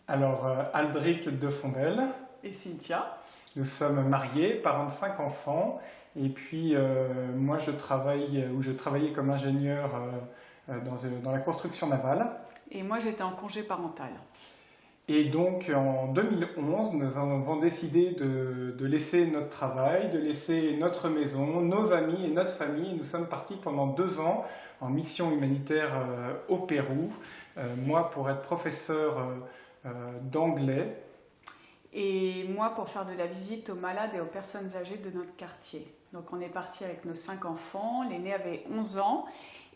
Alors, Aldric de Fondel. Et Cynthia. Nous sommes mariés, parents de 5 enfants. Et puis, moi, je travaillais comme ingénieur dans la construction navale. Et moi, j'étais en congé parental. Et donc, en 2011, nous avons décidé de laisser notre travail, de laisser notre maison, nos amis et notre famille. Et nous sommes partis pendant 2 ans en mission humanitaire au Pérou. Moi, pour être professeur d'anglais. Et moi, pour faire de la visite aux malades et aux personnes âgées de notre quartier. Donc, on est parti avec nos 5 enfants. L'aîné avait 11 ans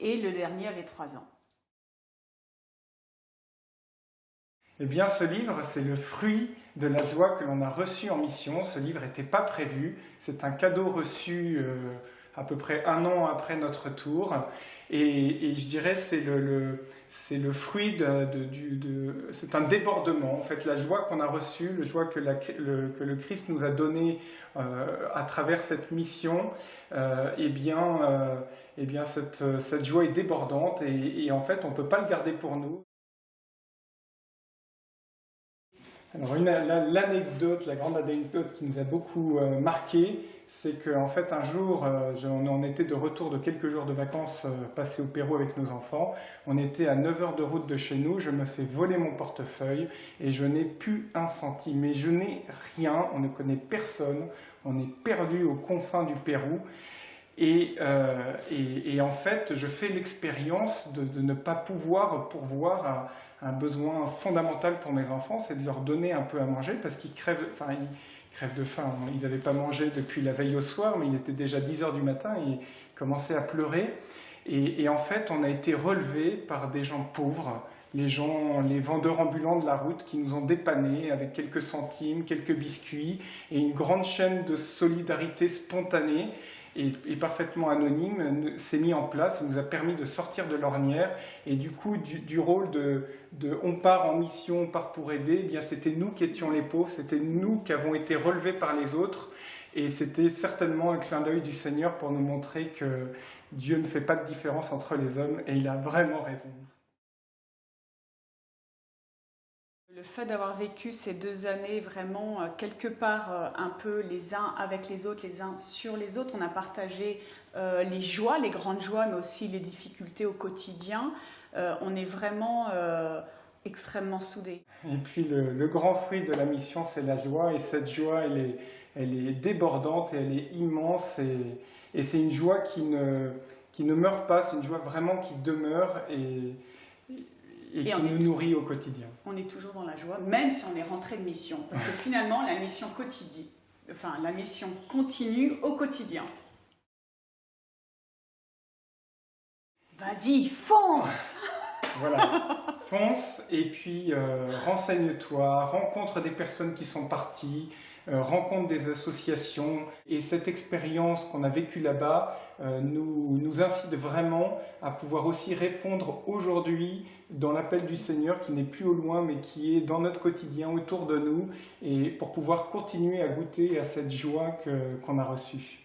et le dernier avait 3 ans. Eh bien, ce livre, c'est le fruit de la joie que l'on a reçue en mission. Ce livre n'était pas prévu. C'est un cadeau reçu à peu près 1 an après notre retour. Et je dirais c'est le fruit c'est un débordement. En fait, la joie qu'on a reçue, la joie que le Christ nous a donnée à travers cette mission, cette joie est débordante et en fait, on ne peut pas le garder pour nous. Alors l'anecdote, la grande anecdote qui nous a beaucoup marqué, c'est qu'en fait un jour, on était de retour de quelques jours de vacances passés au Pérou avec nos enfants. On était à 9 heures de route de chez nous, je me fais voler mon portefeuille et je n'ai plus un centime. Mais je n'ai rien, on ne connaît personne, on est perdu aux confins du Pérou. Et en fait, je fais l'expérience de ne pas pouvoir pourvoir un besoin fondamental pour mes enfants, c'est de leur donner un peu à manger parce qu'ils crèvent de faim. Ils n'avaient pas mangé depuis la veille au soir, mais il était déjà 10 heures du matin et ils commençaient à pleurer. Et en fait, on a été relevés par des gens pauvres, les vendeurs ambulants de la route qui nous ont dépannés avec quelques centimes, quelques biscuits et une grande chaîne de solidarité spontanée et parfaitement anonyme s'est mis en place et nous a permis de sortir de l'ornière et du coup du rôle de on part en mission, on part pour aider, eh bien c'était nous qui étions les pauvres, c'était nous qui avons été relevés par les autres et c'était certainement un clin d'œil du Seigneur pour nous montrer que Dieu ne fait pas de différence entre les hommes et il a vraiment raison. Le fait d'avoir vécu ces 2 années vraiment quelque part un peu les uns avec les autres, les uns sur les autres, on a partagé les joies, les grandes joies, mais aussi les difficultés au quotidien. On est vraiment extrêmement soudés. Et puis le grand fruit de la mission, c'est la joie, et cette joie, elle est débordante, et elle est immense, et c'est une joie qui ne meurt pas, c'est une joie vraiment qui demeure, et qui nous nourrit au quotidien. On est toujours dans la joie, même si on est rentré de mission. Parce que finalement, la mission continue au quotidien. Vas-y, fonce! Voilà, fonce et puis renseigne-toi, rencontre des personnes qui sont parties, rencontre des associations. Et cette expérience qu'on a vécue là-bas nous incite vraiment à pouvoir aussi répondre aujourd'hui dans l'appel du Seigneur qui n'est plus au loin mais qui est dans notre quotidien, autour de nous, et pour pouvoir continuer à goûter à cette joie qu'on a reçue.